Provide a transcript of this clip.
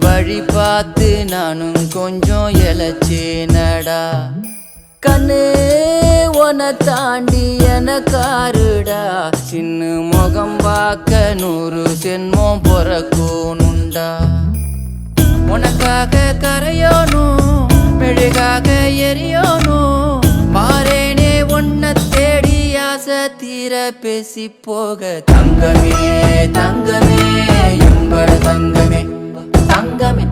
வழி பார்த்து நானும் கொஞ்சம் இழைச்சேனடா. கண்ணு உன தாண்டி எனக்காருடா. சின்ன முகம் பார்க்க 100 ஜென்மம் பிறக்கணுண்டா. உனக்காக கரையோனும் மெழுகாக எரியோனும் மாறேனே உன்னை தேடி ஆசை தீர பேசி போக. தங்கமே தங்கமே எம்பட தங்கமே தங்கமே